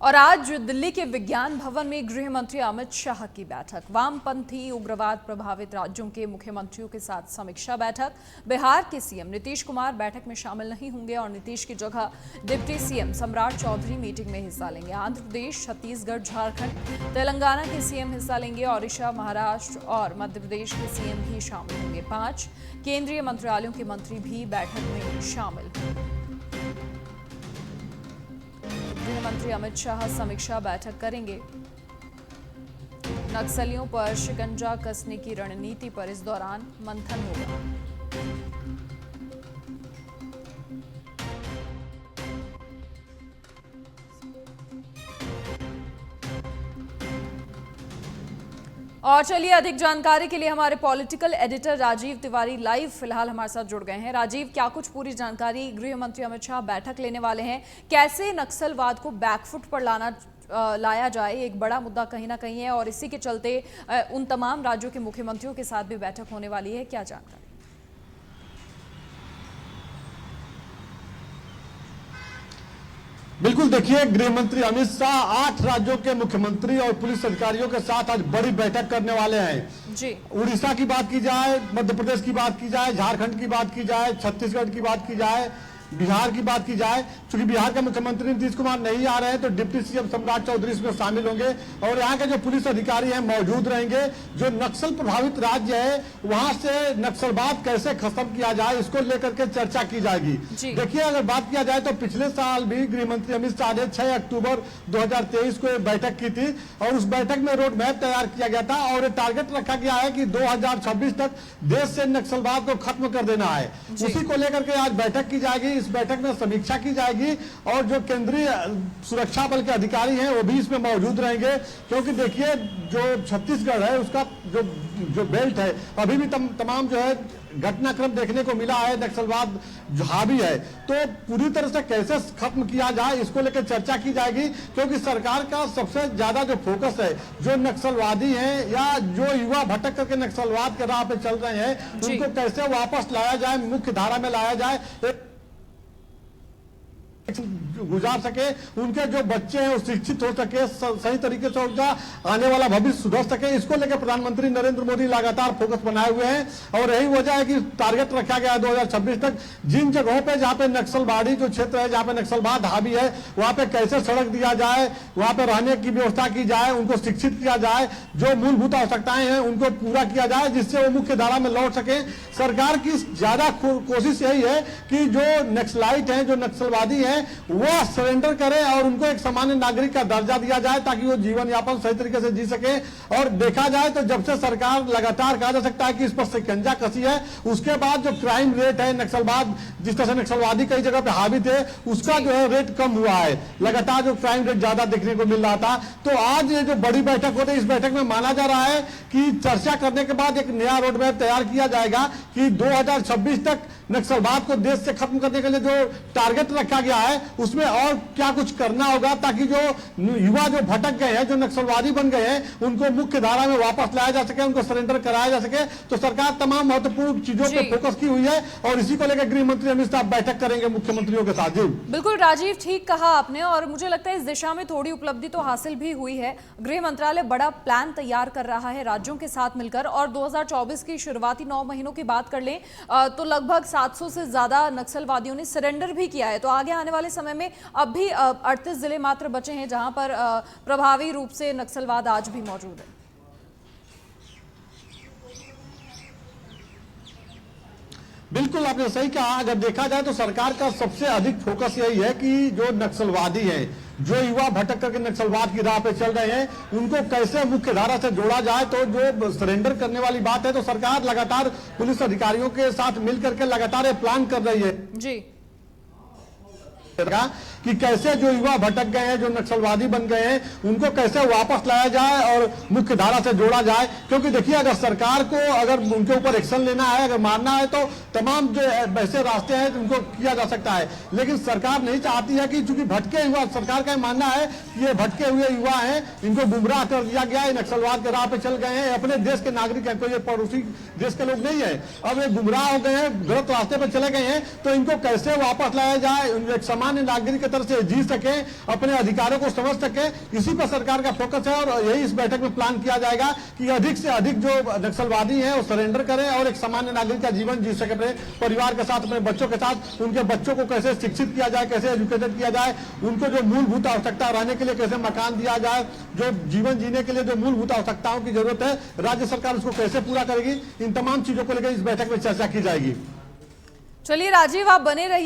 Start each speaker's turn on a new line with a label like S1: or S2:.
S1: और आज दिल्ली के विज्ञान भवन में गृह मंत्री अमित शाह की बैठक। वामपंथी उग्रवाद प्रभावित राज्यों के मुख्यमंत्रियों के साथ समीक्षा बैठक। बिहार के सीएम नीतीश कुमार बैठक में शामिल नहीं होंगे और नीतीश की जगह डिप्टी सीएम सम्राट चौधरी मीटिंग में हिस्सा लेंगे। आंध्र प्रदेश, छत्तीसगढ़, झारखंड, तेलंगाना के सीएम हिस्सा लेंगे। ओडिशा, महाराष्ट्र और मध्य प्रदेश के सीएम भी शामिल होंगे। 5 केंद्रीय मंत्रालयों के मंत्री भी बैठक में शामिल होंगे। गृह मंत्री अमित शाह समीक्षा बैठक करेंगे। नक्सलियों पर शिकंजा कसने की रणनीति पर इस दौरान मंथन होगा। और चलिए अधिक जानकारी के लिए हमारे political editor Rajiv Tiwari live फिलहाल हमारे साथ जुड़ गए हैं। राजीव, क्या कुछ पूरी जानकारी? गृह मंत्री अमित शाह बैठक लेने वाले हैं, कैसे नक्सलवाद को बैकफुट पर लाया जाए, एक बड़ा मुद्दा कहीं ना कहीं है और इसी के चलते उन तमाम राज्यों के मुख्यमंत्रियों के साथ भी बैठक होने वाली है, क्या जानकारी?
S2: बिल्कुल, देखिए, गृह मंत्री अमित शाह 8 राज्यों के मुख्यमंत्री और पुलिस अधिकारियों के साथ आज बड़ी बैठक करने वाले हैं जी। उड़ीसा की बात की जाए, मध्य प्रदेश की बात की जाए, झारखंड की बात की जाए, छत्तीसगढ़ की बात की जाए, बिहार की बात की जाए। चूंकि बिहार के मुख्यमंत्री नीतीश कुमार नहीं आ रहे हैं तो डिप्टी सीएम सम्राट चौधरी इसमें शामिल होंगे और यहाँ के जो पुलिस अधिकारी हैं मौजूद रहेंगे। जो नक्सल प्रभावित राज्य है वहां से नक्सलवाद कैसे खत्म किया जाए इसको लेकर के चर्चा की जाएगी। देखिए, अगर बात किया जाए तो पिछले साल भी गृह मंत्री अमित शाह ने 6 अक्टूबर 2023 को एक बैठक की थी और उस बैठक में रोड मैप तैयार किया गया था और ये टारगेट रखा गया है कि 2026 तक देश से नक्सलवाद को खत्म कर देना है। उसी को लेकर के आज बैठक की जाएगी। इस बैठक में समीक्षा की जाएगी और जो केंद्रीय सुरक्षा बल के अधिकारी हैं वो भी इसमें मौजूद रहेंगे, क्योंकि देखिए जो छत्तीसगढ़ है उसका जो बेल्ट है अभी भी तमाम जो है घटनाक्रम देखने को मिला है, नक्सलवाद हावी है। तो पूरी तरह से कैसे खत्म किया जाए इसको लेकर चर्चा की जाएगी, क्योंकि सरकार का सबसे ज्यादा जो फोकस है जो नक्सलवादी हैं या जो युवा भटक करके नक्सलवाद के राह पे चल रहे हैं उनको कैसे वापस लाया जाए, मुख्य धारा में लाया जाए, गुजार सके, उनके जो बच्चे हैं वो शिक्षित हो सके, सही तरीके से उनका आने वाला भविष्य सुधर सके। इसको लेकर प्रधानमंत्री नरेंद्र मोदी लगातार फोकस बनाए हुए हैं और यही वजह है कि टारगेट रखा गया है 2026 तक जिन जगहों पे जहां पे नक्सलवादी जो क्षेत्र है, जहां पे नक्सलवाद हावी है, वहां पे कैसे सड़क दिया जाए, वहां पे रहने की व्यवस्था की जाए, उनको शिक्षित किया जाए, जो मूलभूत आवश्यकताएं हैं उनको पूरा किया जाए जिससे वो मुख्य धारा में लौट सके। सरकार की ज्यादा कोशिश यही है कि जो नक्सलाइट है, जो नक्सलवादी है, वो सरेंडर करें और उनको एक सामान्य नागरिक का दर्जा दिया जाए ताकि वो जीवन यापन सही तरीके से जी सके। और देखा जाए तो जब से सरकार लगातार कहा जा सकता है कि इस पर शिकंजा कसी है, उसके बाद जो क्राइम रेट है, नक्सलवाद जिस तरह से नक्सलवादी कई जगह पे हावी थे उसका जो है रेट कम हुआ है, लगातार जो क्राइम रेट ज्यादा देखने को मिल रहा था। तो आज ये जो बड़ी बैठक होती है, इस बैठक में माना जा रहा है कि चर्चा करने के बाद एक नया रोड मैप तैयार किया जाएगा कि 2026 तक नक्सलवाद को देश से खत्म करने के लिए जो टारगेट रखा गया है उसमें और क्या कुछ करना होगा ताकि जो युवा जो भटक गए हैं, जो नक्सलवादी बन गए हैं, उनको मुख्य धारा में वापस लाया जा सके, उनको सरेंडर कराया जा सके। तो सरकार तमाम महत्वपूर्ण चीजों पे फोकस की हुई है और इसी को लेकर गृह मंत्री अमित शाह बैठक करेंगे मुख्यमंत्रियों के साथ। जी
S1: बिल्कुल राजीव, ठीक कहा आपने और मुझे लगता है इस दिशा में थोड़ी उपलब्धि तो हासिल भी हुई है। गृह मंत्रालय बड़ा प्लान तैयार कर रहा है राज्यों के साथ मिलकर और 2024 की शुरुआती 9 महीनों की बात कर लें तो लगभग 700 से ज्यादा नक्सलवादियों ने सरेंडर भी किया है। तो आगे आने वाले समय में अब भी 38 जिले मात्र बचे हैं जहां पर प्रभावी रूप से नक्सलवाद आज भी मौजूद है।
S2: बिल्कुल, आपने सही कहा। अगर देखा जाए तो सरकार का सबसे अधिक फोकस यही है कि जो नक्सलवादी हैं, जो युवा भटक करके नक्सलवाद की राह पे चल रहे हैं, उनको कैसे मुख्य धारा से जोड़ा जाए। तो जो सरेंडर करने वाली बात है तो सरकार लगातार पुलिस अधिकारियों के साथ मिलकर के लगातार ये प्लान कर रही है
S1: जी
S2: कि कैसे जो युवा भटक गए हैं, जो नक्सलवादी बन गए हैं, उनको कैसे वापस लाया जाए और मुख्य धारा से जोड़ा जाए। क्योंकि देखिए, अगर सरकार को अगर उनके ऊपर एक्शन लेना है, अगर मारना है तो तमाम जो ऐसे रास्ते हैं उनको किया जा सकता है, लेकिन सरकार नहीं चाहती है कि चूंकि भटके युवा, सरकार का मानना है कि ये भटके हुए युवा हैं, इनको गुमराह कर दिया गया है, नक्सलवाद के राह पे चल गए हैं, अपने देश के नागरिक हैं, कोई पड़ोसी देश के लोग नहीं है, अब ये गुमराह हो गए हैं, गलत रास्ते पर चले गए हैं, तो इनको कैसे वापस लाया जाए, एक समान सामान्य नागरिक की तरह से जी सके, अपने अधिकारों को समझ सके, इसी पर सरकार का फोकस है। और यही इस बैठक में प्लान किया जाएगा कि अधिक से अधिक जो नक्सलवादी हैं वो सरेंडर करें और एक सामान्य नागरिक का जीवन जी सके, अपने परिवार के साथ, अपने बच्चों के साथ। उनके बच्चों को कैसे शिक्षित किया जाए, कैसे एजुकेटेड किया जाए, उनको जो मूलभूत आवश्यकता, रहने के लिए कैसे मकान दिया जाए, जो जीवन जीने के लिए जो मूलभूत आवश्यकताओं की जरूरत है राज्य सरकार उसको कैसे पूरा करेगी, इन तमाम चीजों को लेकर इस बैठक में चर्चा की जाएगी।
S1: चलिए राजीव, आप बने रहिए।